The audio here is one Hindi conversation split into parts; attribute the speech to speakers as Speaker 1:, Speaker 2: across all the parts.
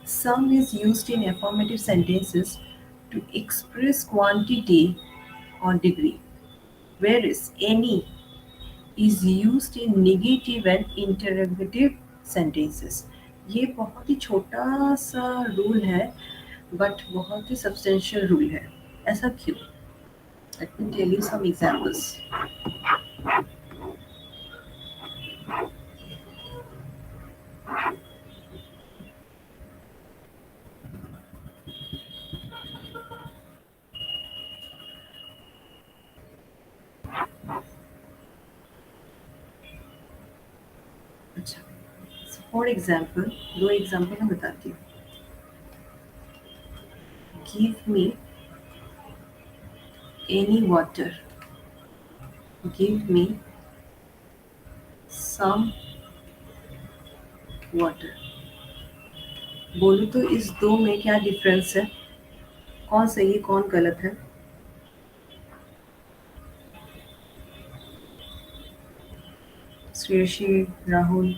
Speaker 1: Some is used in affirmative sentences to express quantity or degree, whereas any is used in negative and interrogative sentences. ये बहुत ही छोटा सा रूल है बट बहुत ही सब्सटेंशियल रूल है. ऐसा क्यों? Let me tell you some examples. अच्छा, फॉर एग्जाम्पल दो एग्जाम्पल मैं बताती हूँ. Give me any water. Give me some water. बोलूँ तो इस दो में क्या डिफरेंस है? कौन सही है कौन गलत है? Shreyashi, Rahul.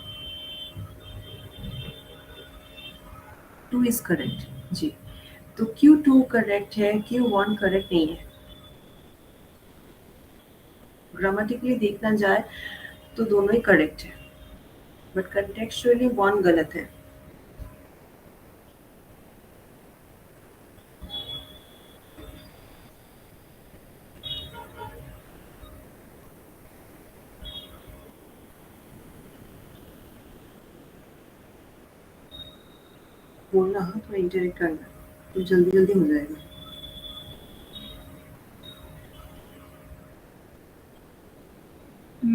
Speaker 1: Two is correct ji. तो क्यों टू करेक्ट है, क्यों वन करेक्ट नहीं है? ग्रामेटिकली देखना जाए तो दोनों ही करेक्ट है बट कंटेक्चुअली वन गलत है. बोलना हाँ, थोड़ा इंटरेक्ट करना तो जल्दी जल्दी हो जाएगा.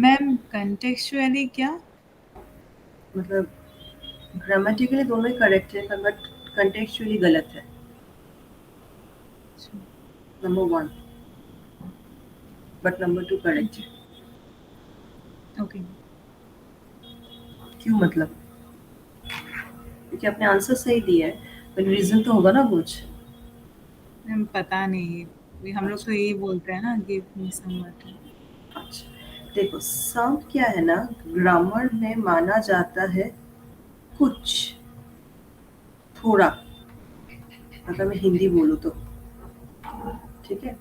Speaker 2: मैम कंटेक्चुअली क्या?
Speaker 1: मतलब ग्रामेटिकली दोनों ही करेक्ट है बट कंटेक्चुअली गलत है. Number one but number two correct है.
Speaker 2: ओके.
Speaker 1: क्यों मतलब? क्योंकि आपने आंसर सही दिया है पर रीजन तो होगा ना कुछ.
Speaker 2: मैम पता नहीं, हम लोग तो
Speaker 1: अच्छा.
Speaker 2: यही बोलते हैं ना, गिव मी सम वाटर.
Speaker 1: अच्छा, देखो साउंड क्या है ना, ग्रामर में माना जाता है कुछ, थोड़ा. अगर मैं हिंदी बोलूँ तो ठीक है.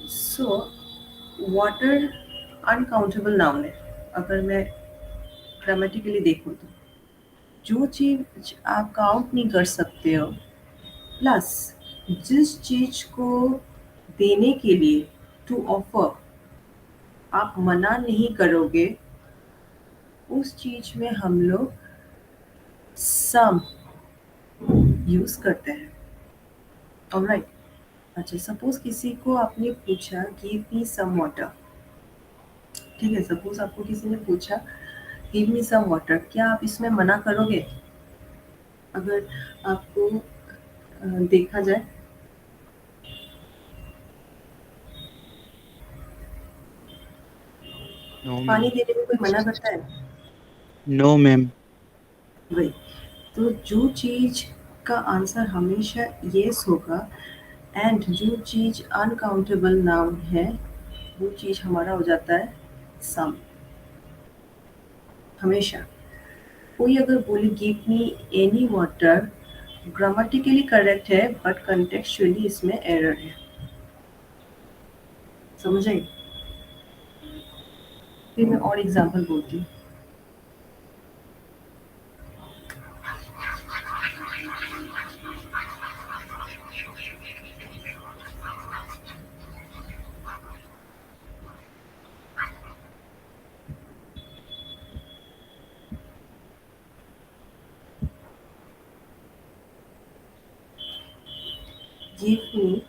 Speaker 1: सो वाटर अनकाउंटेबल नाउन है. अगर मैं ग्रामेटिकली देखूँ तो जो चीज आप काउंट नहीं कर सकते हो प्लस जिस चीज को देने के लिए टू ऑफर आप मना नहीं करोगे उस चीज में हम लोग सम यूज करते हैं. ऑलराइट. अच्छा, सपोज किसी को आपने पूछा गिव मी सम वाटर. ठीक है, सपोज आपको किसी ने पूछा गिव मी सम वाटर, क्या आप इसमें मना करोगे? अगर आपको देखा जाए
Speaker 3: नो
Speaker 1: पानी
Speaker 3: मैम.
Speaker 1: देने में कोई मना करता है?
Speaker 3: No ma'am.
Speaker 1: वही. तो जो चीज का आंसर हमेशा येस होगा एंड जो चीज अनकाउंटेबल नाउन है वो चीज हमारा हो जाता है सम. हमेशा. कोई अगर बोले give me any water, grammatically correct है बट कंटेक्चुअली इसमें एरर है. समझ आई? फिर मैं और एग्जांपल बोलती हूँ. Give me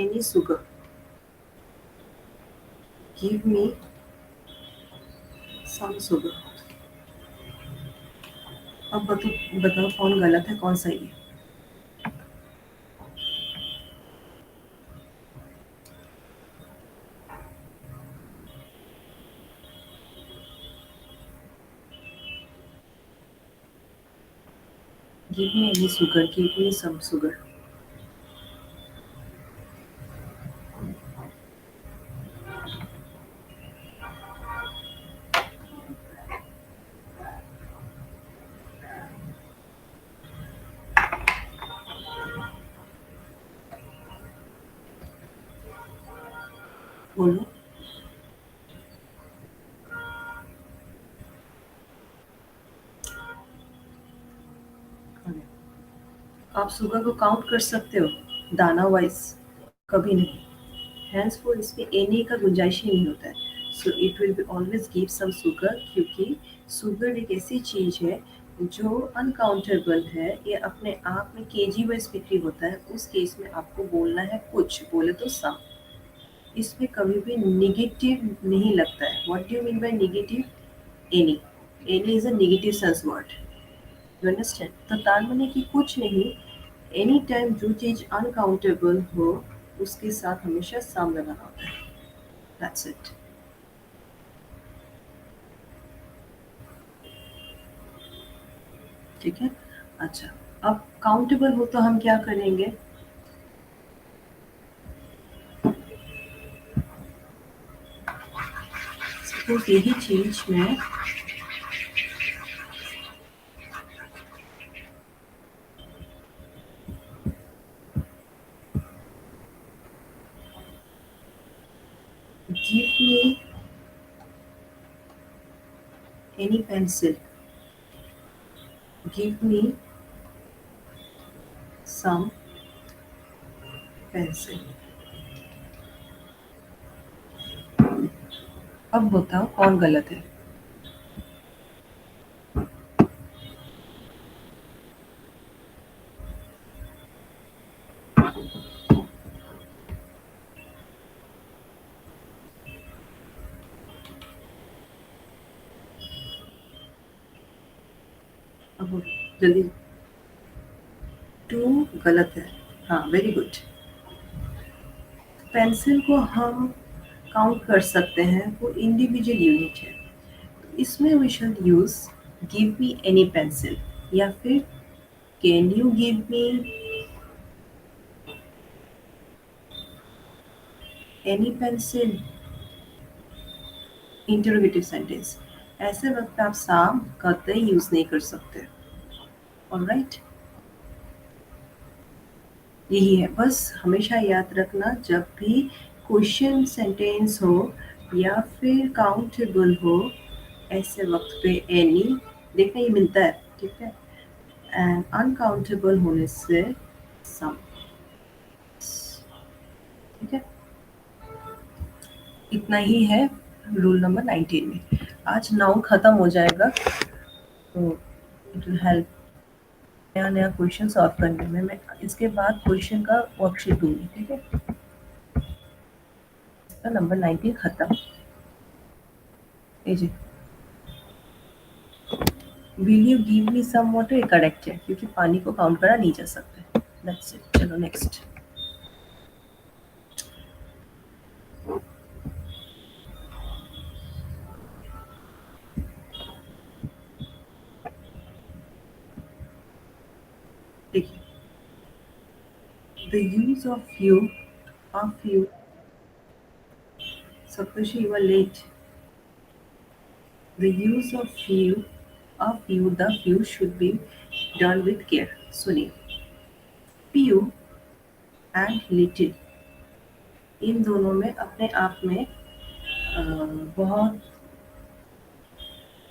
Speaker 1: any sugar. Give me some sugar. अब बताओ कौन गलत है कौन सही है? Give me any sugar, give me some sugar. बोलो। आप शुगर को काउंट कर सकते हो दाना वाइज? कभी नहीं। हैंस फॉर इसमें एनी का गुंजाइश ही नहीं होता है। So it will be always give some sugar, क्योंकि शुगर एक ऐसी चीज है जो अनकाउंटेबल है। ये अपने आप में केजी वाइज बिक्री होता है। उस केस में आपको बोलना है कुछ, बोले तो सम। इसमें कभी भी निगेटिव नहीं लगता है। What do you mean by negative? Any. Any is a negative sense word, you understand? तो तार माने कि कुछ नहीं। एनी टाइम जो चीज अनकाउंटेबल हो उसके साथ हमेशा सम लगाना होता है। That's it. ठीक है। अच्छा, अब काउंटेबल हो तो हम क्या करेंगे? सपोज यही चीज में give me any pencil, give me some pencil। अब बताओ कौन गलत है? अब बोलो, जल्दी। टू गलत है। हाँ, वेरी गुड। पेंसिल को हम काउंट कर सकते हैं, वो इंडिविजुअल यूनिट है। इसमें we should use give me any pencil, या फिर can you give me any pencil, interrogative sentence. ऐसे वक्त आप साम कतई यूज नहीं कर सकते। ऑलराइट, यही है। बस हमेशा याद रखना, जब भी क्वेश्चन सेंटेंस हो या फिर काउंटेबल हो, ऐसे वक्त पे एनी देखना ये मिलता है। ठीक है। एंड अनकाउंटेबल होने से सम। ठीक है, इतना ही है रूल नंबर 19 में। आज नाउन खत्म हो जाएगा, तो इट विल हेल्प नया नया क्वेश्चन सॉल्व करने में। मैं इसके बाद क्वेश्चन का वर्कशीट दूंगी। ठीक है, इसका नंबर 19 खत्म। जी, will you give me some water, ये करेक्ट है, क्योंकि पानी को काउंट करा नहीं जा सकता। That's it. चलो नेक्स्ट। देखिए, the use of you, suppose you are late। The use of you, the few should be done with care। सुनिए, few एंड लिटिल, इन दोनों में अपने आप में बहुत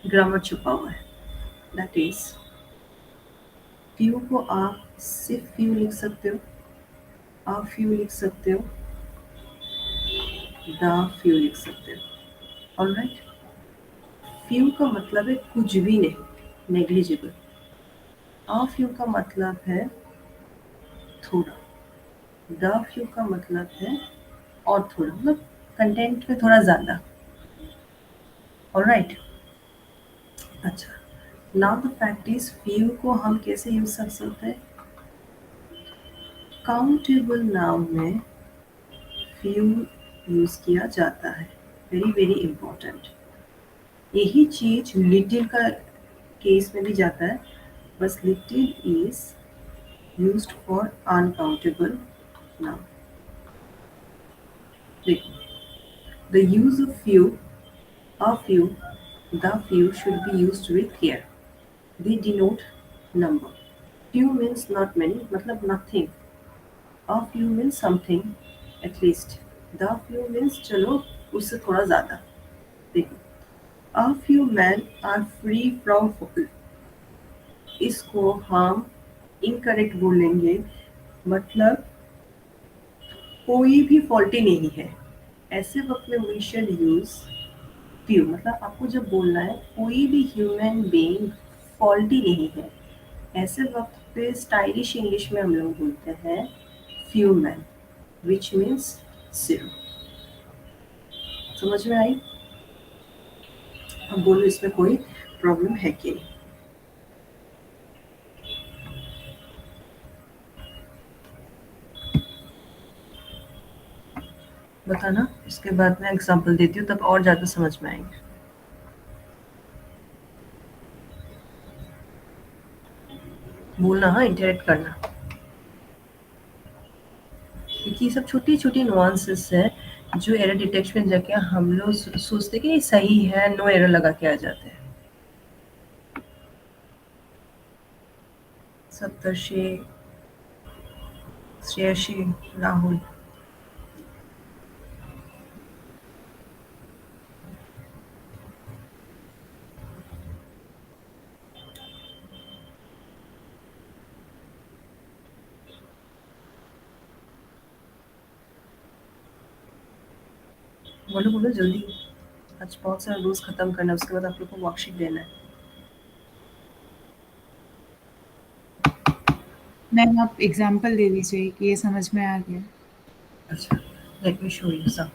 Speaker 1: ग्रामर छुपा हुआ है। दैट इज, फ्यू को आप सिर्फ फ्यू लिख सकते हो, आप फ्यू लिख सकते हो, द फ्यू लिख सकते हो। ऑलराइट, फ्यू का मतलब है कुछ भी नहीं, नेग्लिजिबल। आ फ्यू का मतलब है थोड़ा, द फ्यू का मतलब है और थोड़ा, मतलब कंटेंट में थोड़ा ज़्यादा। ऑलराइट, अच्छा, now the fact is few को हम कैसे यूज कर सकते हैं? काउंटेबल नाउन में फ्यू यूज किया जाता है। Very very important. यही चीज लिटिल का केस में भी जाता है, बस little is used for uncountable noun. देखो, the use of few, a few, the few should be used with care। They denote number। Few means not many, मतलब nothing। A few means something, at least। The few means चलो उससे थोड़ा ज़्यादा। देखो, a few man are free from fault, इसको हम इनकरेक्ट बोलेंगे, मतलब कोई भी फॉल्टी नहीं है। ऐसे वक्त में वी शुड यूज फ्यू, मतलब आपको जब बोलना है कोई भी ह्यूमन बीइंग फॉल्टी नहीं है, ऐसे वक्त पे स्टाइलिश इंग्लिश में हम लोग बोलते हैं few man, which means zero. समझ में आई? अब बोलो इसमें कोई प्रॉब्लम है कि नहीं? बताना, उसके बाद मैं एग्जांपल देती हूँ, तब और ज़्यादा समझ में आएंगे। बोलना, हाँ, इंटरेक्ट करना, क्योंकि ये सब छोटी छोटी नुआंसेस है जो एरर डिटेक्शन में जाके हम लोग सोचते कि ये सही है, नो एरर लगा के आ जाते हैं। सप्तर्षि, श्रेयसी, राहुल। बोलो बोलो जल्दी, आज बहुत सारा रोज खत्म करना है, उसके बाद आप लोग को वर्कशीट देना है।
Speaker 2: मैम आप एग्जांपल दे दीजिए कि ये समझ में आ गया।
Speaker 1: अच्छा, let me show you some.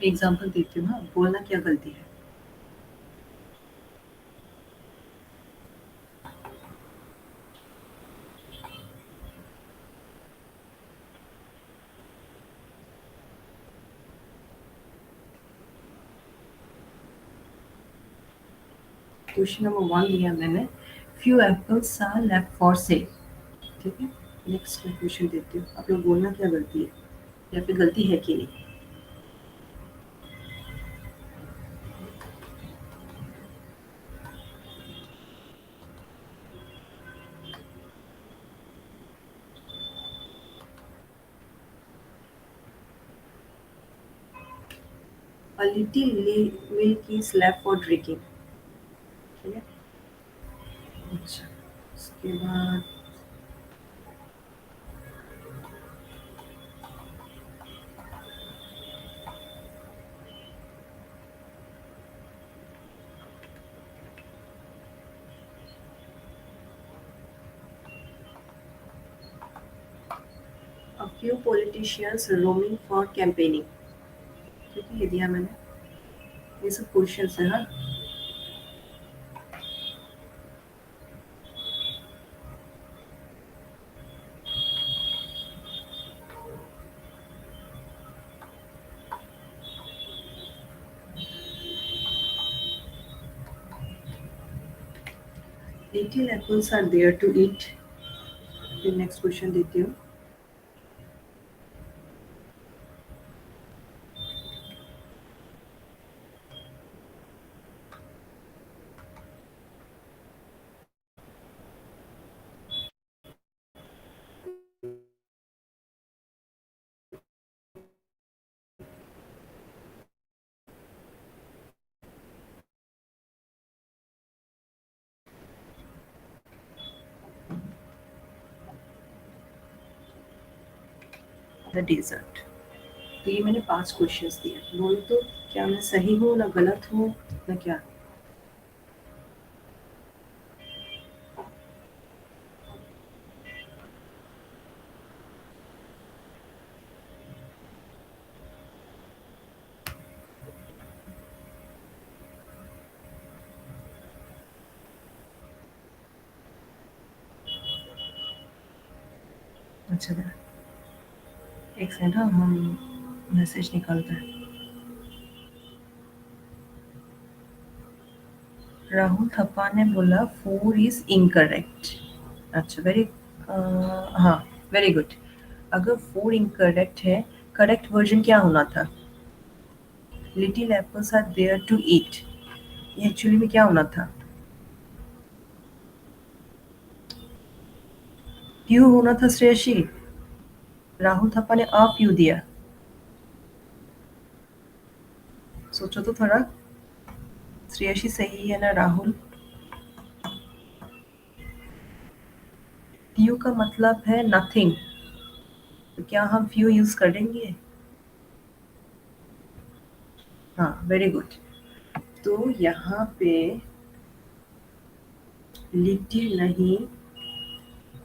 Speaker 1: Example देती हूँ, हाँ, बोलना क्या गलती है। क्वेश्चन नंबर 1 दिया मैंने, few apples are left for sale. ठीक है, नेक्स्ट मैं क्वेश्चन देती हूँ, आप लोग बोलना क्या गलती है, या फिर गलती है कि नहीं। A little milk is left for drinking। ठीक है, अच्छा, उसके बाद a few politicians roaming for campaigning। ठीक है, ये दिया मैंने, ये सब क्वेश्चंस है। हाँ, little apples are there to eat। फिर नेक्स्ट क्वेश्चन देती हूँ, द डेजर्ट। तो ये मैंने 5 क्वेश्चंस दिए, बोलो तो क्या मैं सही हूँ ना गलत हूँ ना क्या। अच्छा था, एक सेकंड, हाँ, हम मैसेज निकालते हैं। राहुल थप्पा ने बोला 4 इज इनकरेक्ट। अच्छा, वेरी हाँ, वेरी गुड। अगर 4 इनकरेक्ट है, करेक्ट वर्जन क्या होना था? Little apples are there to eat. ये एक्चुअली में क्या होना था? फ्यू होना था श्रेयसी। राहुल थापा ने आ फ्यू दिया। सोचो तो थोड़ा। श्रेयसी सही है ना राहुल? फ्यू का मतलब है नथिंग, तो क्या हम फ्यू यूज करेंगे? हाँ, वेरी गुड। तो यहाँ पे लिटिल नहीं,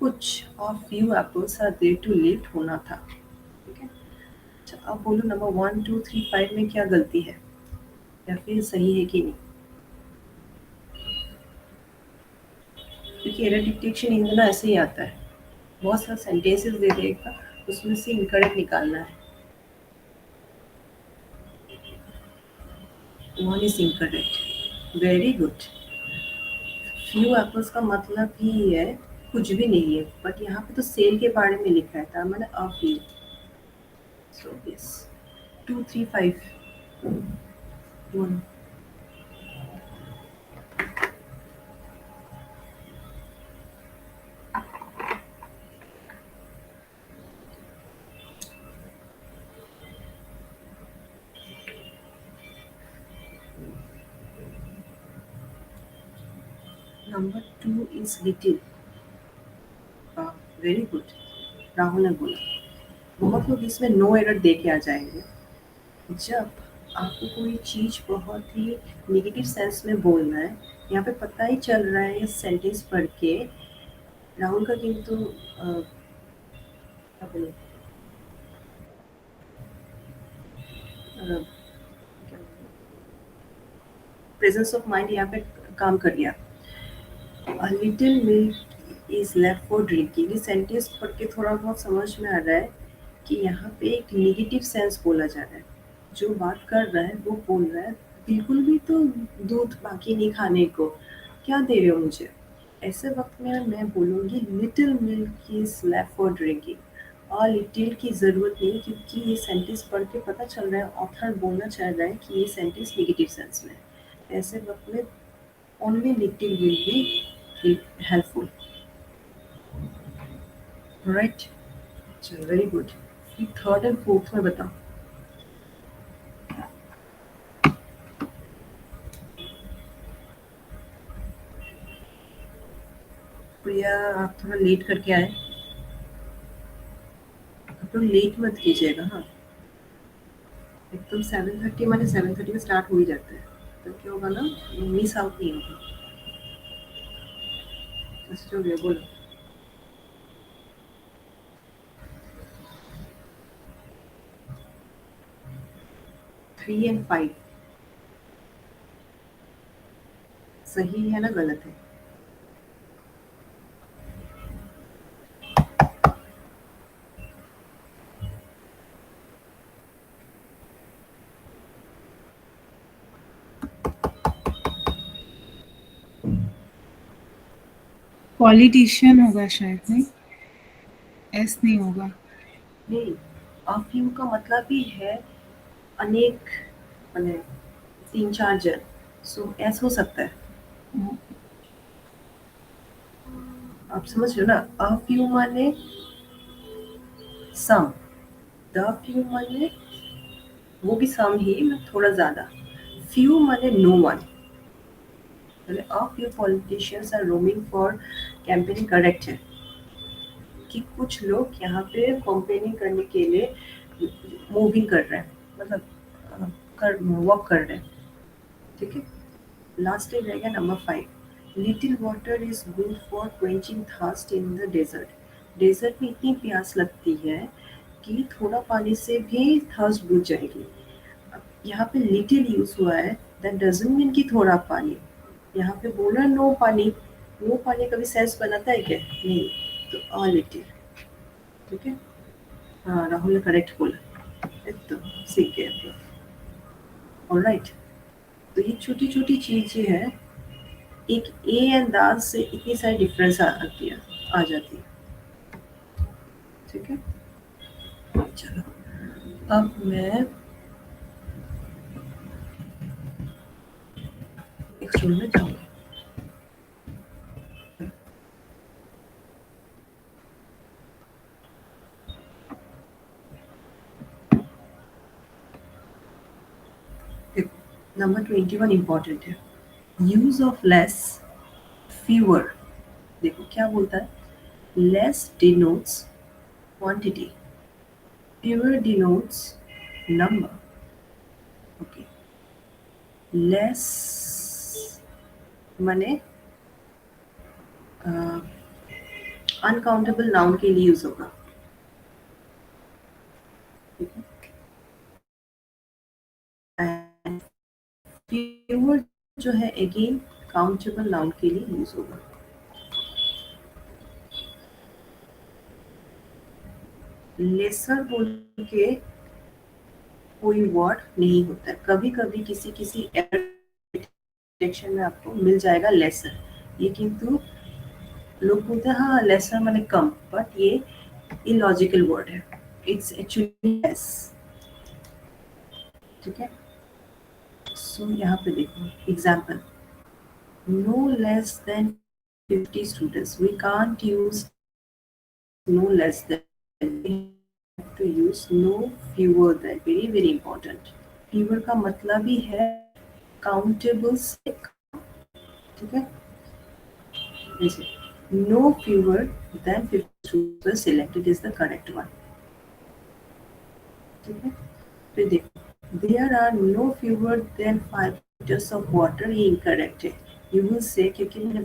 Speaker 1: कुछ और फ्यू एप्पल्स आर देयर टू लीट होना था। ठीक है, अच्छा अब बोलो नंबर 1 2 3 5 में क्या गलती है या फिर सही है कि नहीं? क्योंकि एरर डिटेक्शन इन दोनों ऐसे ही आता है, बहुत सारा सेंटेंसेस दे देगा, उसमें से इनकरेक्ट निकालना है। One is incorrect, very good. Few apples का मतलब ही है कुछ भी नहीं है, बट यहाँ पे तो सेल के बारे में लिखा है था, मैंने a few. So yes, 2 3 5 1। Number 2 is little. Very good, Rahul ने बोला। बहुत लोग इसमें नो एरर दे के आ जाएंगे। जब आपको कोई चीज़ बहुत ही नेगेटिव सेंस में बोलना है, यहाँ पे पता ही चल रहा है ये सेंटेंस पढ़ के। राहुल का किंतु क्या बोले, प्रेजेंस ऑफ माइंड यहाँ पे काम कर गया। A little milk is left for drinking। ये सेंटेंस पढ़ के थोड़ा बहुत समझ में आ रहा है कि यहाँ पे एक नेगेटिव सेंस बोला जा रहा है। जो बात कर रहा है वो बोल रहा है बिल्कुल भी तो दूध बाकी नहीं खाने को, क्या दे रहे हो मुझे? ऐसे वक्त में मैं बोलूँगी little milk is left for drinking. और लिटिल की ज़रूरत नहीं, क्योंकि ये सेंटेंस पढ़ के पता चल रहा है ऑथर बोलना चाह रहा है कि ये सेंटेंस नेगेटिव सेंस में है। ऐसे वक्त में only little will be helpful, right? चलो, very good. Third and fourth में बताओ। प्रिया, आप थोड़ा लेट करके आए, आप लोग लेट मत कीजिएगा। हाँ, एकदम 7:30 माने 7:30 में स्टार्ट हो ही जाता है, तो क्या होगा ना, मिस आउट नहीं होगा। अच्छा हो गया, बोलो। 3 एंड 5 सही है ना गलत है?
Speaker 2: पॉलिटिशियन होगा शायद, नहीं? एस नहीं होगा।
Speaker 1: नहीं, a few का मतलब ही है अनेक, माने 3-4 जन, सो ऐसा हो सकता है। आप समझ रहे हो ना? a few माने सम, द फ्यू माने वो भी सम ही में थोड़ा ज़्यादा, फ्यू माने नो वन। मतलब a few politicians are roaming for campaigning, correct है कि कुछ लोग यहाँ पे कैंपेनिंग करने के लिए मूविंग कर रहे हैं, मतलब कर वॉक कर रहे हैं। ठीक है, लास्ट रह गया number 5। Little water is good for quenching thirst in the desert. Desert में इतनी प्यास लगती है कि थोड़ा पानी से भी थर्स्ट बुझ जाएगी। अब यहाँ पे लिटिल यूज हुआ है, दैट डजंट मीन कि थोड़ा पानी। यहाँ पे बोला नो पानी, नो पानी कभी सेंस बनाता है क्या? नहीं, तो अ लिटिल। ठीक है, हाँ राहुल ने करेक्ट बोला, एकदम सीख गए आप लोग। ऑलराइट, तो ये छोटी छोटी चीजें हैं, एक ए अंदाज से इतनी सारी डिफरेंस आ जाती है। ठीक है, चलो अब मैं नेक्स्ट रूल में जाऊंगी। देखो नंबर 21 इंपॉर्टेंट है, यूज ऑफ लेस fewer। देखो क्या बोलता है, less denotes quantity, fewer denotes number, okay, less माने अनकाउंटेबल नाउन के लिए यूज होगा, ठीक है, एंड fewer जो है अगेन काउंटेबल नाउन के लिए यूज होगा। लेसर बोल के कोई वर्ड नहीं होता है, कभी कभी किसी किसी डिटेक्शन में आपको मिल जाएगा लेसर, ये किंतु लोग बोलते हैं हाँ लेसर माने कम, बट ये इलॉजिकल वर्ड है, इट्स एक्चुअली लेस, ठीक है। सो यहाँ पे देखो example, no less than 50 students, we can't use no less than, to use no fewer than, very very important। fewer का मतलब ही है काउंटेबल से कम, ठीक है, जैसे no fewer than 50 students selected is the correct one, ठीक है। फिर देखो there are no fewer than 5 liters of water, ये incorrect है, you will say क्योंकि मैंने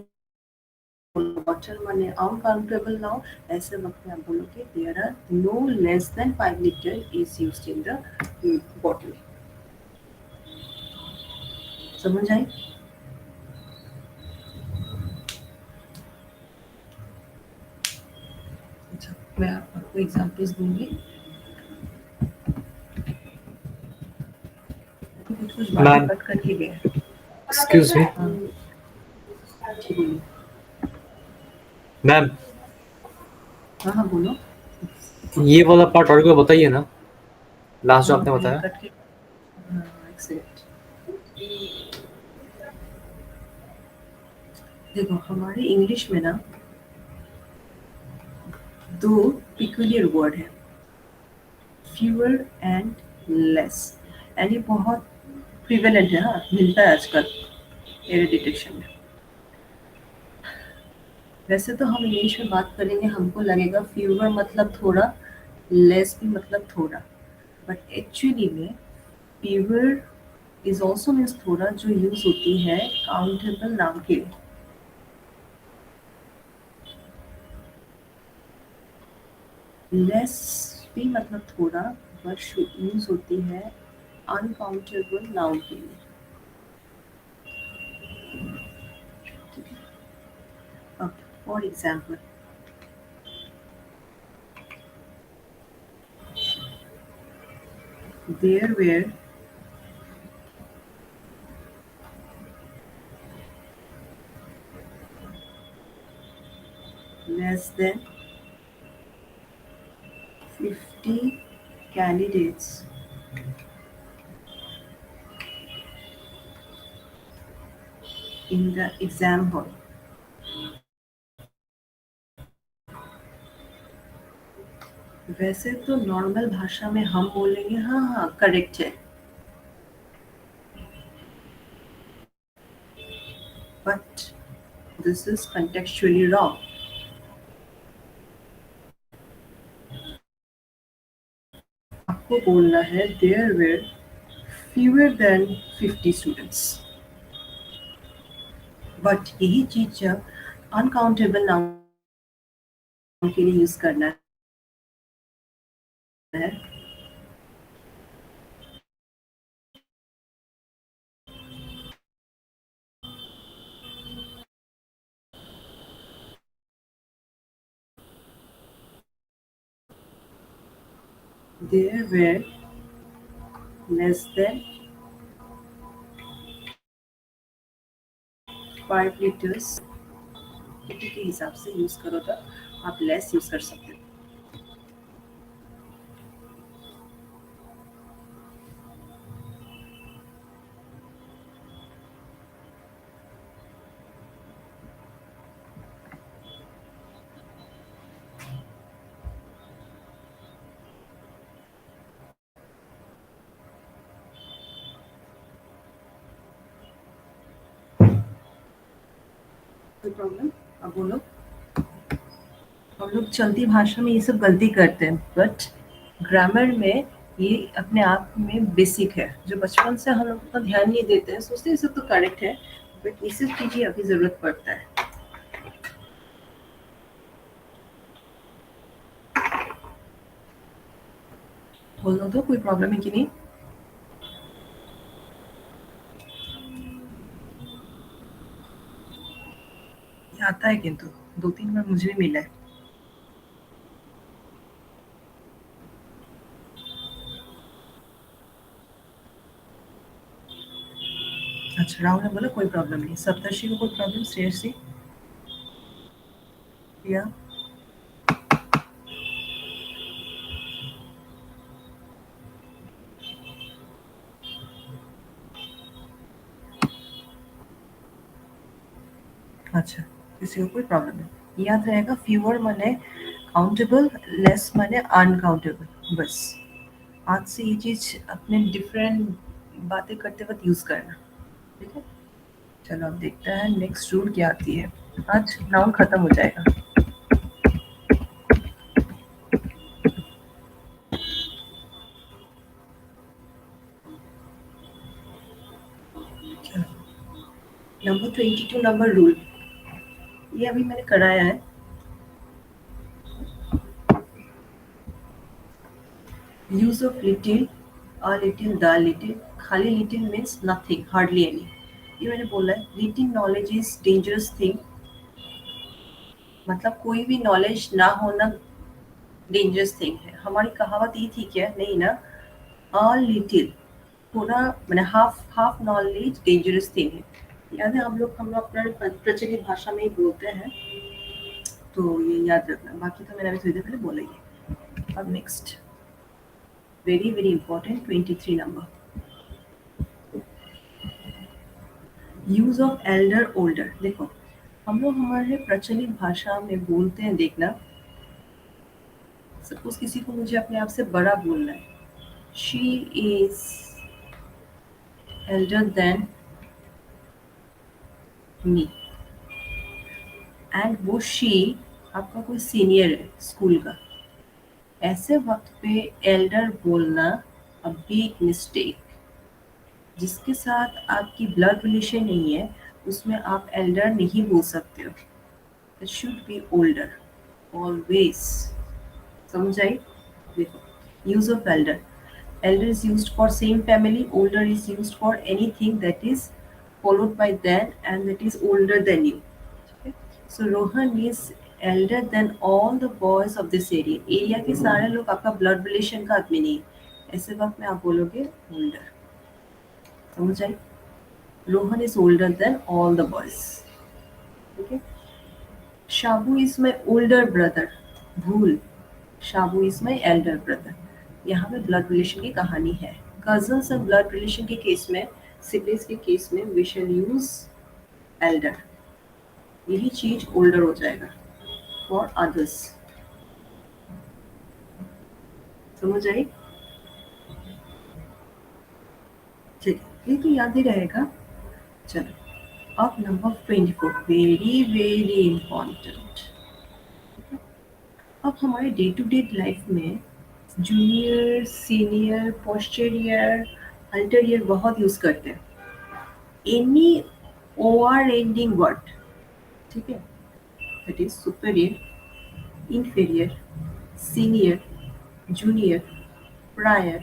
Speaker 1: वाटर माने अनकाउंटेबल नाउ, ऐसे वक्त में आप बोलोगे there are no less than 5 litre is used in the bottle. समझ आई? अच्छा मैं आपको एग्जांपल्स दूंगी, कुछ बातें कट करके गए।
Speaker 4: एक्सक्यूज मी
Speaker 1: ठीक है
Speaker 4: मैम,
Speaker 1: हाँ हाँ बोलो।
Speaker 4: ये वाला पार्ट और को बताइए ना, लास्ट जो आपने बताया।
Speaker 1: कट के एक सेकंड, देखो हमारे इंग्लिश में ना दो पिकुलियर वर्ड है, fewer एंड लेस, एंड ये बहुत प्रिवेलेंट है, हाँ मिलता है आजकल एरर डिटेक्शन में। वैसे तो हम इंग्लिश में बात करेंगे हमको लगेगा fewer मतलब थोड़ा, लेस भी मतलब थोड़ा, बट एक्चुअली में fewer इज ऑल्सो मीन्स थोड़ा, जो यूज होती है काउंटेबल नाउन के लिए। लेस भी मतलब थोड़ा, बट यूज होती है अनकाउंटेबल नाउन के लिए, ठीक है। अब for example there were less than 50 candidates in the exam hall। वैसे तो नॉर्मल भाषा में हम बोलेंगे हाँ हाँ करेक्ट है, but this is contextually wrong। आपको बोलना है there were fewer than 50 students, but यही चीज जब अनकाउंटेबल नाउन के लिए यूज करना है, there were less than 5 liters, के हिसाब से यूज करो तो आप लेस यूज कर सकते हो। कोई प्रॉब्लम? अब बोलो। हम लोग चलती भाषा में ये सब गलती करते हैं, बट ग्रामर में ये अपने आप में बेसिक है, जो बचपन से हम लोग उतना ध्यान नहीं देते हैं, सोचते हैं ये सब तो करेक्ट है, बट ये सब चीज़ें अभी ज़रूरत पड़ता है। बोलो तो कोई प्रॉब्लम है कि नहीं? ये आता है, किंतु 2-3 बार मुझे भी मिला है। अच्छा, राहुल ने बोला कोई प्रॉब्लम नहीं। सप्तर्षि को कोई प्रॉब्लम? श्रेयसी या अच्छा, किसी को कोई प्रॉब्लम नहीं। याद रहेगा, फ्यूअर माने काउंटेबल, लेस माने अनकाउंटेबल। बस आज से ये चीज़ अपने डिफरेंट बातें करते वक्त यूज़ करना, ठीक है? चलो अब देखते हैं नेक्स्ट रूल क्या आती है। आज नाउन खत्म हो जाएगा। नंबर 22 नंबर रूल, ये अभी मैंने कराया है। Use of little, a little, the little. खाली little means nothing, hardly any. ये मैंने बोला है। Little knowledge is dangerous thing, मतलब कोई भी नॉलेज ना होना डेंजरस थिंग है। हमारी कहावत ये थी क्या? नहीं ना। अ लिटिल, थोड़ा मैंने half half knowledge dangerous thing है। याद है, हम लोग अपना प्रचलित भाषा में ही बोलते हैं, तो ये याद रखना। बाकी तो मैंने अभी थोड़ी देर पहले बोला ही है। अब next, very very important, 23 number, use of Elder older. देखो, हम लोग हमारे प्रचलित भाषा में बोलते हैं, देखना, सपोज किसी को मुझे अपने आप से बड़ा बोलना है, she is Elder than me, and वो शी आपका कोई सीनियर है स्कूल का। ऐसे वक्त पे एल्डर बोलना अ बिग मिस्टेक। जिसके साथ आपकी ब्लड रिलेशन नहीं है, उसमें आप एल्डर नहीं बोल सकते हो। It should be older always. समझ आई? देखो, use of Elder, elder is used for same family, older is used for anything that is followed by then and that is older than you. Okay? So Rohan is elder than all the boys of this area. Area के सारे लोग आपका ब्लड रिलेशन का आदमी नहीं है। ऐसे वक्त में आप बोलोगे ओल्डर। समझ आई? Rohan is older than all the boys. Okay, Shabu is my older brother. भूल, Shabu is my elder brother. यहाँ पे ब्लड रिलेशन की कहानी है। कजन्स और ब्लड रिलेशन के केस में, सिबलिंग्स के केस में वी शैल यूज एल्डर। यही चीज ओल्डर हो जाएगा फॉर अदर्स। समझ आई? ठीक है, ये तो याद ही रहेगा। चलो अब नंबर 24, वेरी वेरी इंपॉर्टेंट। अब हमारे डे टू डे लाइफ में जूनियर, सीनियर, पोस्टीरियर, अल्टीरियर बहुत यूज करते हैं। एनी ओआर एंडिंग वर्ड, ठीक है, that is superior, inferior, senior, junior, prior,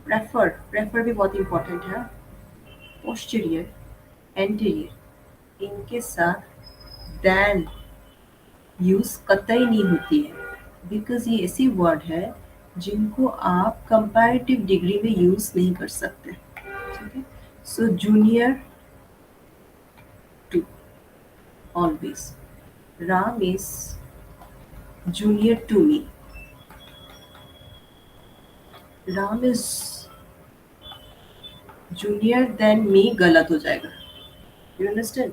Speaker 1: prefer, prefer भी बहुत इंपॉर्टेंट है, posterior, anterior, इनके साथ than यूज कतई नहीं होती है, बिकॉज ये ऐसी वर्ड है जिनको आप कंपैरेटिव डिग्री में यूज नहीं कर सकते। ठीक है, so junior to always. Ram is junior to me. Ram is junior than me गलत हो जाएगा। You understand?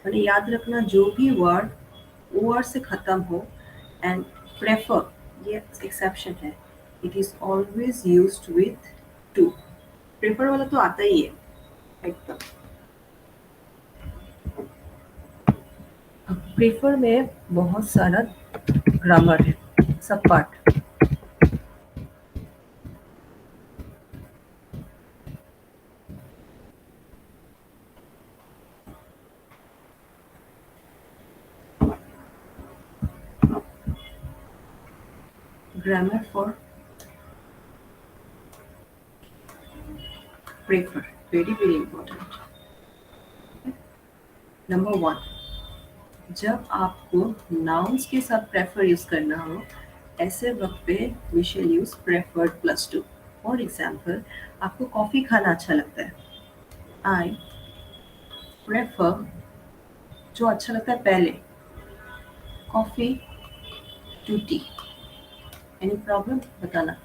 Speaker 1: मैंने याद रखना, जो भी वर्ड ओ आर से खत्म हो, एंड प्रेफर, ये एक्सेप्शन है, it is always used with to. Prefer वाला तो आता ही है एकदम। प्रेफर में बहुत सारा ग्रामर है, सब part. Grammar for prefer, very important. Number 1, जब आपको नाउन्स के साथ प्रेफर यूज करना हो, ऐसे वक्त पे we shall use preferred +2। For example, आपको कॉफी खाना अच्छा लगता है, आई प्रेफर, जो अच्छा लगता है पहले, coffee to tea. Any problem बताना।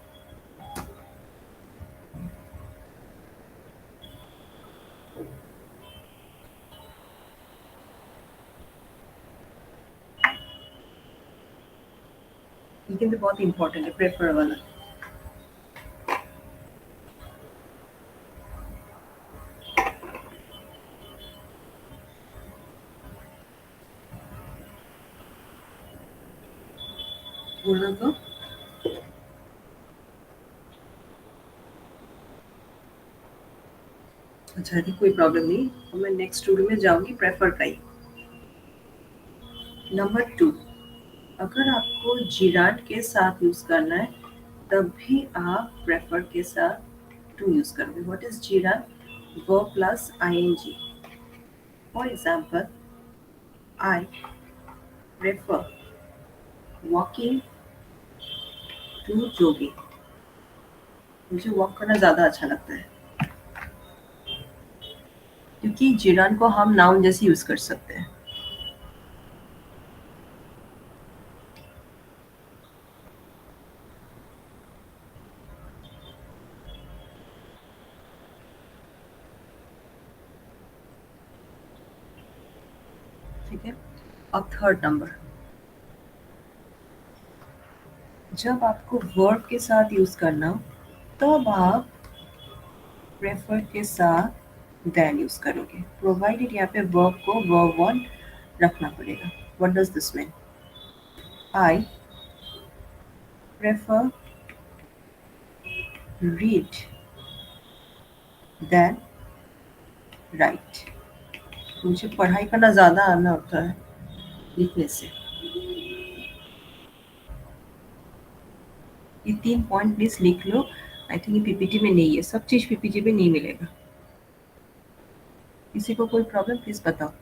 Speaker 1: लेकिन तो बहुत इंपॉर्टेंट है प्रेफर वाला। बोलना तो अच्छा, ठीक, कोई प्रॉब्लम नहीं। अब मैं नेक्स्ट रूल में जाऊंगी प्रेफर का ही। नंबर 2, अगर आपको जिराट के साथ यूज करना है, तब भी आप प्रेफर के साथ टू यूज करोगे। What is gerund? Verb plus ing। For example, I prefer walking to jogging. मुझे वॉक करना ज्यादा अच्छा लगता है, क्योंकि जिरान को हम नाउन जैसे यूज कर सकते हैं। ठीक है। अब थर्ड नंबर, जब आपको वर्ब के साथ यूज करना हो, तब आप प्रेफर के साथ देन यूज करोगे, प्रोवाइडेड यहाँ पे वर्ब को वर्ब 1 रखना पड़ेगा। What does this mean? I prefer read then write. मुझे पढ़ाई करना ज़्यादा आना होता है लिखने से। ये 3 पॉइंट प्लीज लिख लो। आई थिंक ये पीपीटी में नहीं है, सब चीज़ पीपीटी में नहीं मिलेगा। किसी को कोई प्रॉब्लम प्लीज बताओ।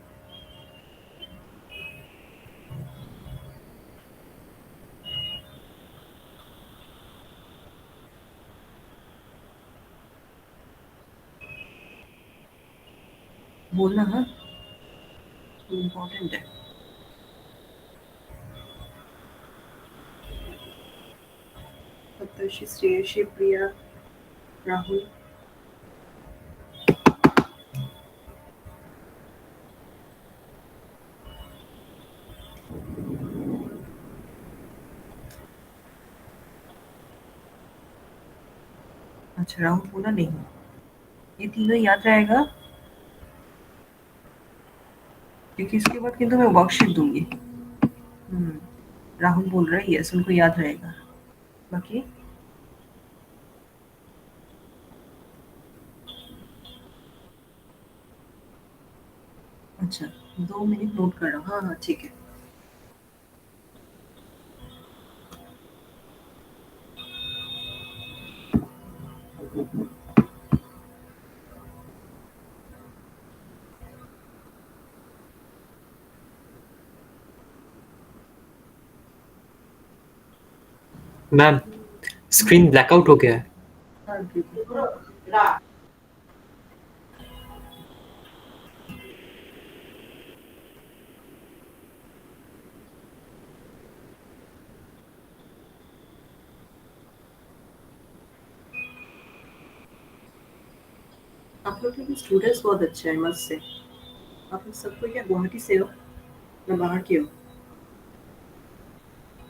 Speaker 1: बोलना, हाँ, इम्पोर्टेंट है। सप्तर्षि, श्रेयसी, प्रिया, राहुल। अच्छा, राहुल बोला नहीं। ये तीनों याद रहेगा, क्योंकि इसके बाद किंतु मैं वर्कशीट दूंगी। राहुल बोल रहा है यस, उनको याद रहेगा। बाकी अच्छा, 2 मिनट नोट कर रहा हूँ। हाँ हाँ, ठीक है।
Speaker 4: मैम, स्क्रीन ब्लैकआउट हो गया है।
Speaker 1: हाँ, बिल्कुल। आप लोग के स्टूडेंट्स बहुत अच्छे हैं, मस्त से। आप लोग सबको क्या गुवाहाटी से हो या बाहर के हो?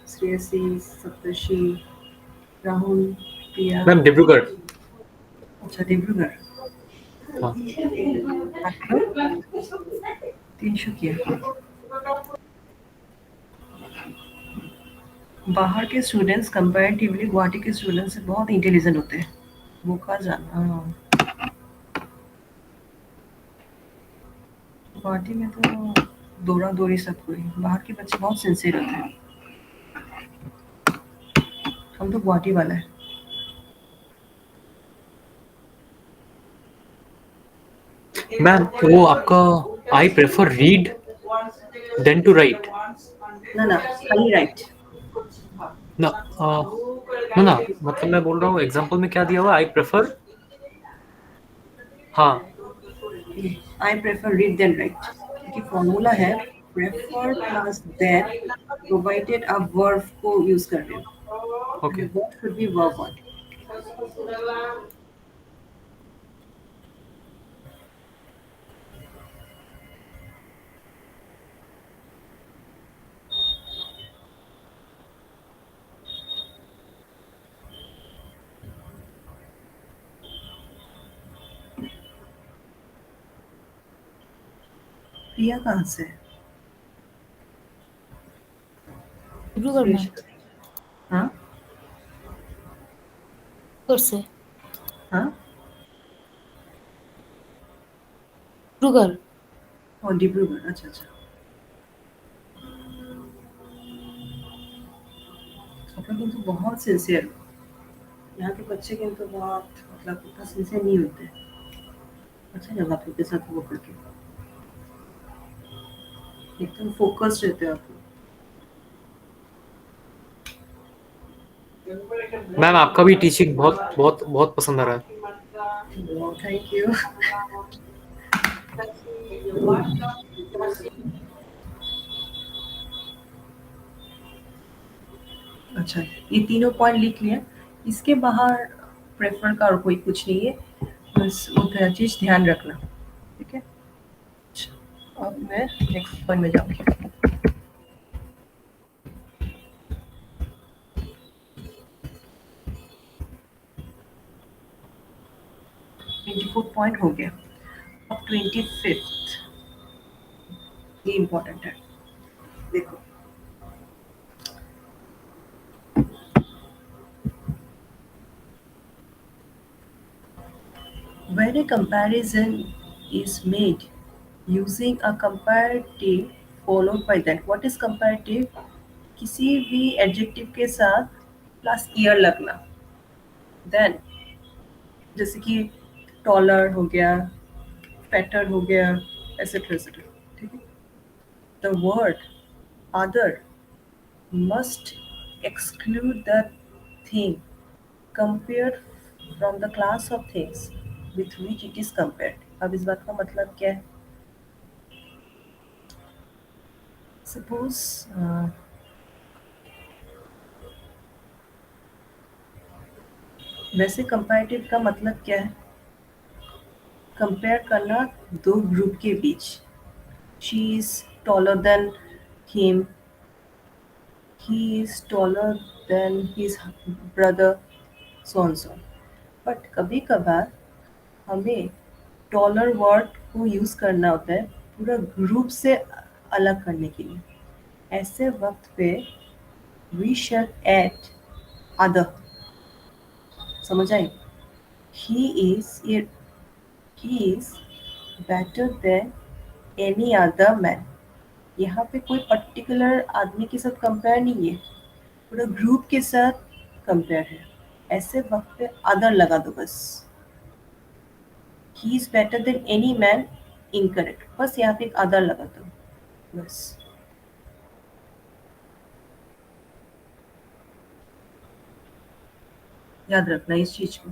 Speaker 1: श्रेयसी, सप्तर्षि, राहुल, प्रिया।
Speaker 4: मैम, डिब्रूगढ़।
Speaker 1: अच्छा, डिब्रूगढ़।
Speaker 4: हाँ।
Speaker 1: आप लोग? 300 किया। बाहर के स्टूडेंट्स कंपैरेटिवली गुवाहाटी के स्टूडेंट्स से बहुत इंटेलिजेंट होते हैं। वो कहा जाना गुवाहाटी में तो दौड़ा दौड़ी सब कोई, बाहर के बच्चे बहुत सिंसियर होते हैं। हम तो गुवाहाटी वाला है।
Speaker 4: मैम वो आपका I prefer read then to write
Speaker 1: ना खाली राइट।
Speaker 4: ना ना मतलब मैं बोल रहा हूँ एग्जांपल में क्या दिया हुआ आई प्रेफर हाँ
Speaker 1: I prefer read then write, क्योंकि फॉर्मूला है प्रेफर प्लस देन प्रोवाइडेड आप वर्ब को यूज कर रहे हो
Speaker 4: okay
Speaker 1: and verb should be verb one. Priya कहाँ से है?
Speaker 5: डिब्रूगढ़ में
Speaker 1: हाँ
Speaker 5: डिब्रूगढ़ से
Speaker 1: हाँ
Speaker 5: डिब्रूगढ़
Speaker 1: और डिब्रूगढ़, अच्छा अच्छा। आप लोग तो बहुत सिंसियर हो, यहाँ के बच्चे किंतु बहुत मतलब इतना सिंसियर नहीं होते। अच्छा लगा आप लोग के साथ वो करके, एकदम फोकस्ड रहते हो आप लोग।
Speaker 4: मैम आपका भी टीचिंग बहुत बहुत बहुत पसंद आ रहा है
Speaker 1: थैंक यू। अच्छा, ये तीनों पॉइंट लिख लिया। इसके बाहर प्रेफर का और कोई कुछ नहीं है, बस वो तरह चीज ध्यान रखना, ठीक है। अच्छा, अब मैं नेक्स्ट पॉइंट में जाऊँगी। पॉइंट हो गया। अब 25th, ये इम्पोर्टेंट है, देखो। When a comparison is made using a comparative followed by that, what is comparative? किसी भी एडजेक्टिव के साथ प्लस ईयर लगना, देन जैसे कि टॉलर हो गया, फैटर हो गया, एसेट्रा एसेट्रा, ठीक है। The word other must exclude the thing compared from the class of things with which it is compared. अब इस बात का मतलब क्या है? सपोज वैसे कंपैरेटिव का मतलब क्या है? कंपेयर करना दो ग्रुप के बीच। She is taller than him, he is taller than his brother, so on so on. But कभी कभार हमें टॉलर वर्ड को यूज करना होता है पूरा ग्रुप से अलग करने के लिए। ऐसे वक्त पे वी शुड ऐड अदर, समझ आई? He is he is better than any other man। यहाँ पे कोई पर्टिकुलर आदमी के साथ कंपेयर नहीं है, पूरा ग्रुप के साथ कंपेयर है। ऐसे वक्त पे अदर लगा दो बस। He is better than any man, incorrect, बस यहाँ पे एक अदर लगा दो बस। याद रखना इस चीज को।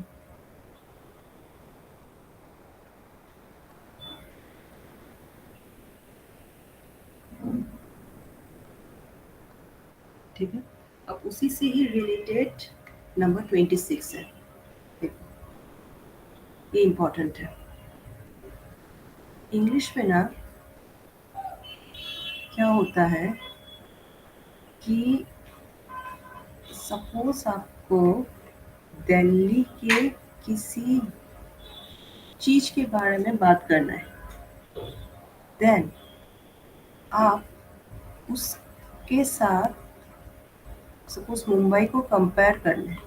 Speaker 1: ठीक है, अब उसी से ही रिलेटेड नंबर 26 है, देखो ये इम्पोर्टेंट है। इंग्लिश में ना क्या होता है कि सपोज आपको दिल्ली के किसी चीज के बारे में बात करना है, देन आप उसके साथ सपोज मुंबई को कंपेयर करना है,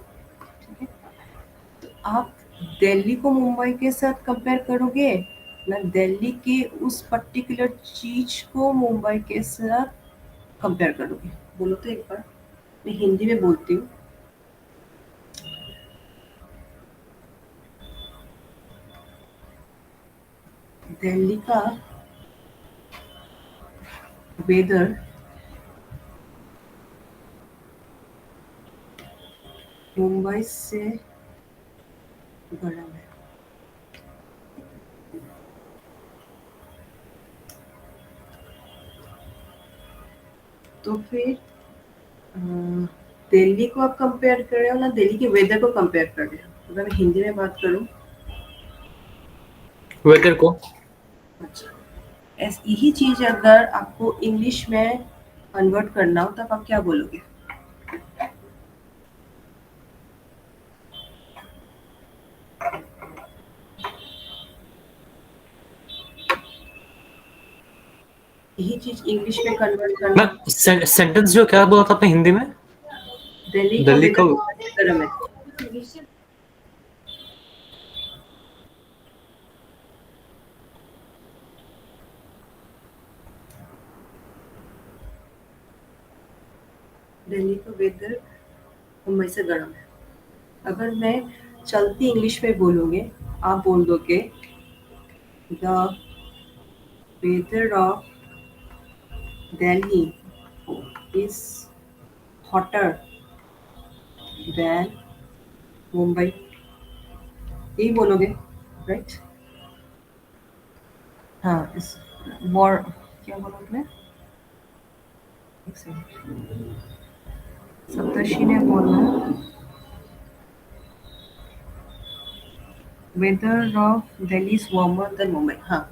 Speaker 1: ठीक है, तो आप दिल्ली को मुंबई के साथ कंपेयर करोगे ना, दिल्ली के उस पर्टिकुलर चीज को मुंबई के साथ कंपेयर करोगे? बोलो तो एक बार, मैं हिंदी में बोलती हूँ। दिल्ली का वेदर मुंबई से गर्म है। तो फिर दिल्ली को आप कंपेयर कर रहे हो ना, दिल्ली के वेदर को कंपेयर कर रहे हो? अगर मैं हिंदी में बात करूँ,
Speaker 4: वेदर को
Speaker 1: अच्छा, यही चीज अगर आपको इंग्लिश में कन्वर्ट करना हो तब आप क्या बोलोगे? यही चीज इंग्लिश में कन्वर्ट करना।
Speaker 4: मैं सेंटेंस जो क्या बोला था आपने हिंदी में?
Speaker 1: दिल्ली का
Speaker 4: दिल्ली का
Speaker 1: वेदर बहुत गर्म है। दिल्ली का वेदर मुंबई से गर्म है। अगर मैं चलती इंग्लिश में बोलूँगी, आप बोल दोगे the weather of Delhi is hotter than Mumbai, यही बोलोगे, राइट? हाँ, इस वॉर क्या बोला आपने? एक सेकंड, सप्तर्षि ने बोला weather of Delhi is warmer than Mumbai. हाँ,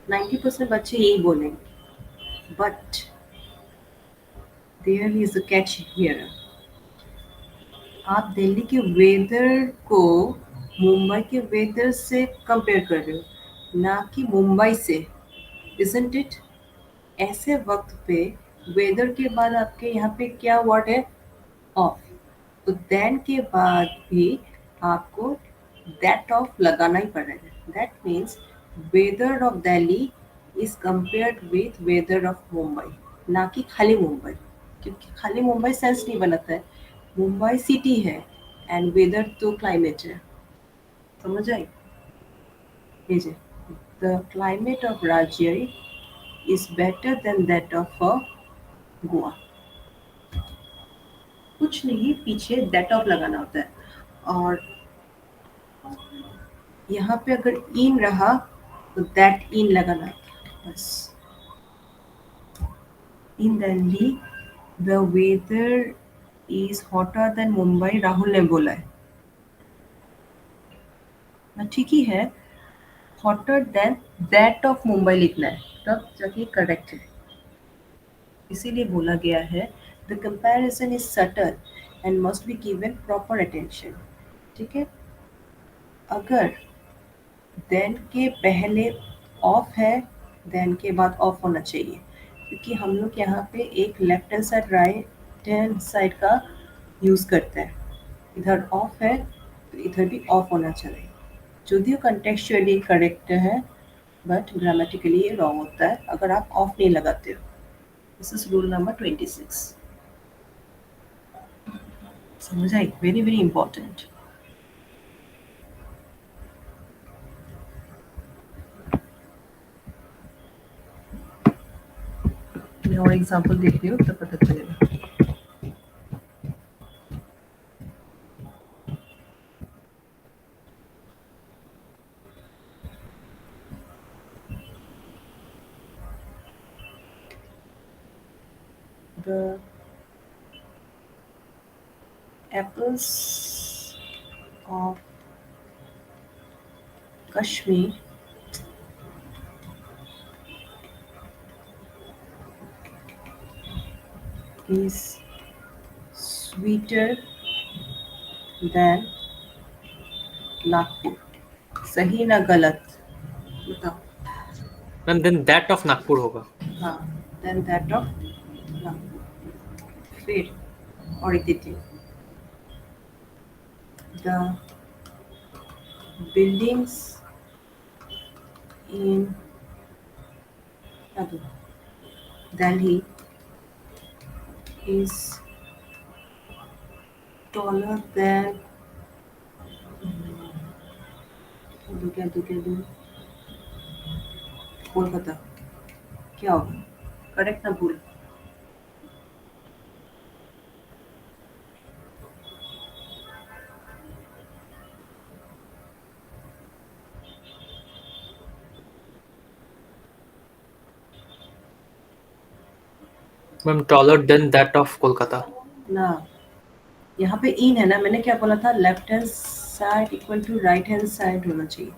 Speaker 1: 90% बच्चे यही बोलेंगे, but there is a catch here. आप दिल्ली के वेदर को मुंबई के वेदर से कंपेयर कर रहे हो, ना कि मुंबई से, इजंट इट? ऐसे वक्त पे वेदर के बाद आपके यहाँ पे क्या वर्ड है? ऑफ। तो देन के बाद भी आपको दैट ऑफ लगाना ही पड़ेगा। That means weather of Delhi is compared with weather of Mumbai, ना कि खाली मुंबई, क्योंकि खाली मुंबई सेंस नहीं बनाता है। मुंबई सिटी है एंड वेदर तो क्लाइमेट है, समझ आई? लीजिए, द क्लाइमेट ऑफ राज्य is better than that of Goa. कुछ नहीं, पीछे दैट ऑफ लगाना होता है, और यहाँ पे अगर इन रहा तो दैट इन लगाना था, बस। In Delhi the weather is hotter than Mumbai, Rahul ने बोला है ना, ठीक ही है। Hotter than that of Mumbai लिखना है, तब जाके करेक्ट है। इसीलिए बोला गया है the comparison is subtle and must be given proper attention, ठीक है? अगर देन के पहले ऑफ है, देन के बाद ऑफ होना चाहिए, क्योंकि हम लोग यहाँ पे एक left hand side right hand side का यूज़ करते हैं। इधर ऑफ है तो इधर भी ऑफ होना चाहिए। यदियो कंटेक्चुअली करेक्ट है, बट ग्रामेटिकली ये रॉन्ग होता है अगर आप ऑफ नहीं लगाते हो। This is rule number 26। समझ आई? Very very important. मैं और एग्जाम्पल देखती हूँ तब पता चलेगा। The apples of Kashmir is sweeter than Nagpur. सही ना गलत बताओ?
Speaker 4: Ma'am then that of Nagpur होगा।
Speaker 1: हाँ, देन दैट ऑफ नागपुर। फिर और एक देती हूँ, द बिल्डिंग्स इन क्या दूँ, दिल्ली इज taller than क्या दूँ कोलकाता, क्या होगा करेक्ट ना भूल?
Speaker 4: Ma'am taller than that of Kolkata.
Speaker 1: ना, यहाँ पे इन है ना, मैंने क्या बोला था, left hand side equal to right hand side होना चाहिए।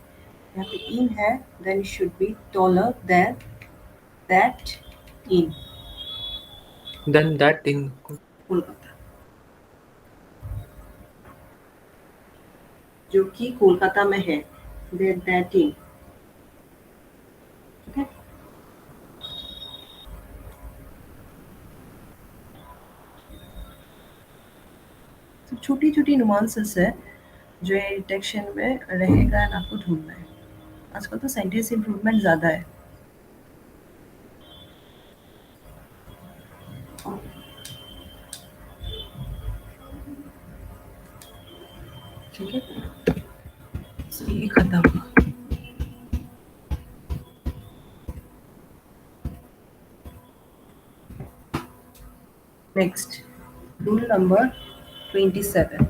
Speaker 1: यहाँ पे इन है, then should be taller than that in
Speaker 4: Then that in
Speaker 1: Kolkata, जो कि कोलकाता में है, देन दैट इन। ठीक है, तो छोटी छोटी नुआंसेस है जो डिटेक्शन में रहेगा एंड आपको ढूंढना है। आजकल तो सेंटेंस इम्प्रूवमेंट ज़्यादा है। ठीक है, so ये खत्म हुआ। Next, rule number 27।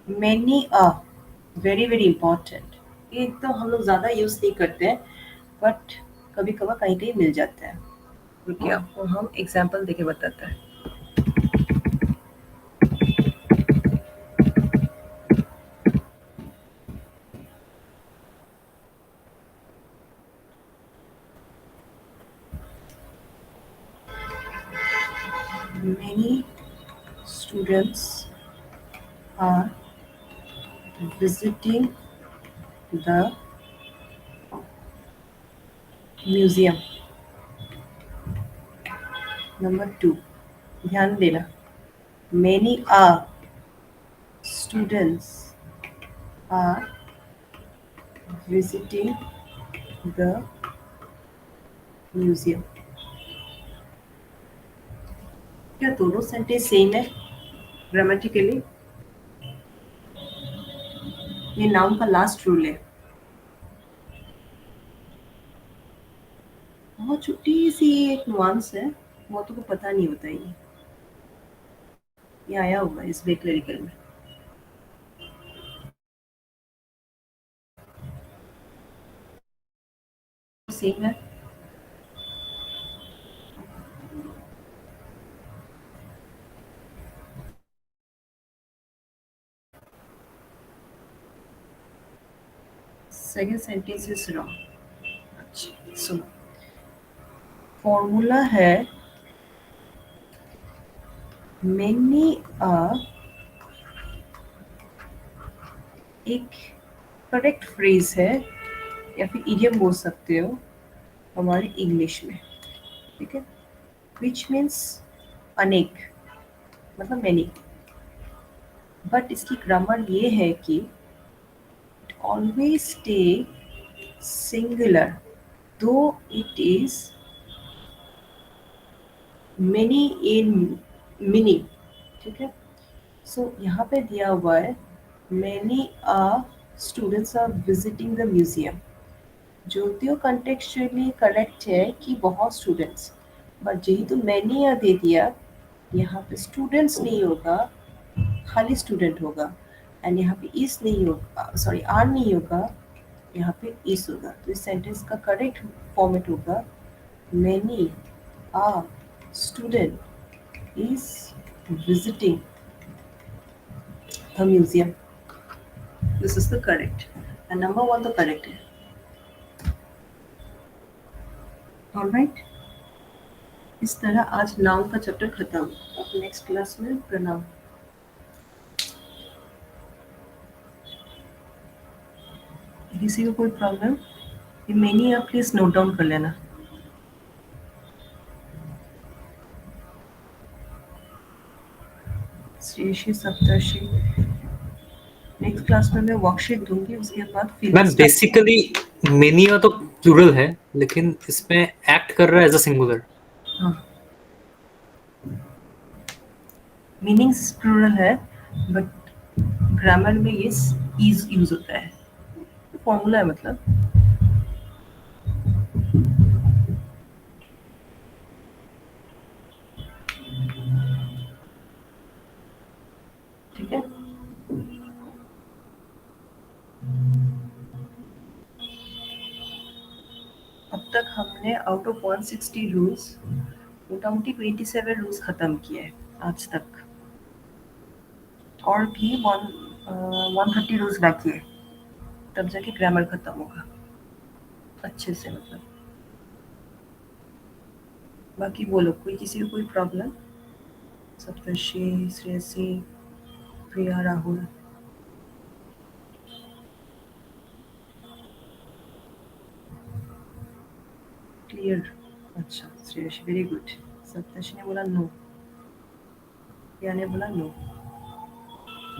Speaker 1: Many a, very very important. ये तो हम लोग ज़्यादा यूज़ नहीं करते हैं, बट कभी कभार कहीं कहीं मिल जाता है। रुकिए, आपको हम एग्जाम्पल देके बताते हैं। Many students are visiting the museum. Number 2, ध्यान देना, many are students are visiting the museum। क्या दोनों सेंटेंस सेम है ग्रामेटिकली? ये नाउन का लास्ट रूल है। बहुत छोटी सी एक नुआंस है, बहुतों को पता नहीं होता ये आया होगा इस वे क्लरिकल में। सेम है। Second sentence is wrong. अच्छा सुनो, फॉर्मूला है मैनी एक करेक्ट फ्रेज है या फिर इडियम बोल सकते हो हमारे इंग्लिश में। ठीक है, विच मीन्स अनेक, मतलब मैनी, बट इसकी ग्रामर ये है कि always stay singular though it is many in mini. ठीक है, सो यहाँ पे दिया हुआ है many students are visiting the museum, जो तो कंटेक्चुअली करेक्ट है कि बहुत स्टूडेंट्स, बट जेहेतु मैनी दे दिया, यहाँ पे स्टूडेंट्स नहीं होगा, खाली स्टूडेंट होगा, एंड यहाँ पे इस नहीं होगा, सॉरी आर नहीं होगा, यहाँ पे इस होगा। तो इस सेंटेंस का करेक्ट फॉर्मेट होगा many a student is visiting the museum. This is the correct, and number 1 तो करेक्ट है। ऑलराइट, इस तरह आज नाउन का चैप्टर खत्म। अब नेक्स्ट क्लास में प्रणाम। किसी को कोई प्रॉब्लम? ये मेनी आप प्लीज नोट डाउन कर लेना. श्रेयसी, सप्तर्षि. नेक्स्ट क्लास में मैं वर्कशीट दूंगी, उसके बाद फिर
Speaker 4: मैम बेसिकली मेनिया तो प्लूरल है, लेकिन इसमें एक्ट कर रहा है एज अ सिंगुलर.
Speaker 1: हाँ, मीनिंग्स प्लूरल है, बट ग्रामर में ये इज यूज होता है. फॉर्मूला है मतलब. ठीक है. अब तक हमने आउट ऑफ 160 रूल्स मोटामोटी 27 रूल्स खत्म किए हैं आज तक, और भी 130 रूल्स बाकी है, तब जाके ग्रामर खत्म होगा अच्छे से. मतलब बाकी बोलो, कोई किसी को कोई प्रॉब्लम? सप्तर्षि, श्रेयसी, प्रिया, राहुल. क्लियर? अच्छा, श्रेयसी वेरी गुड. सप्तर्षि ने बोला नो, प्रिया ने बोला नो.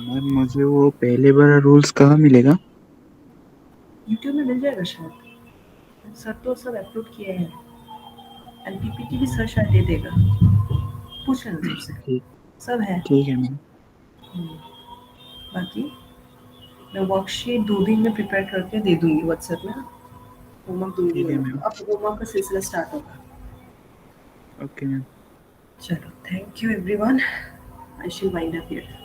Speaker 3: मैम मुझे वो पहले वाला रूल्स कहाँ मिलेगा?
Speaker 1: यूट्यूब में मिल जाएगा शायद, सर तो सब अपलोड किए हैं. एलपीपीटी भी सर शायद दे देगा, पूछ लेना सबसे,
Speaker 3: ठीक
Speaker 1: सब है.
Speaker 3: ठीक है मैम.
Speaker 1: बाकी मैं वर्कशीट 2 दिन में प्रिपेयर करके दे दूंगी व्हाट्सएप में. होमवर्क दूंगी.
Speaker 3: ठीक है मैम.
Speaker 1: अब होमवर्क का सिलसिला स्टार्ट होगा.
Speaker 3: Okay ma'am.
Speaker 1: चलो, thank you everyone. I shall wind up here.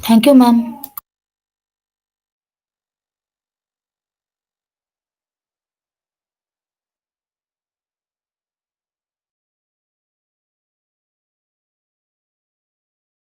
Speaker 5: Thank you ma'am.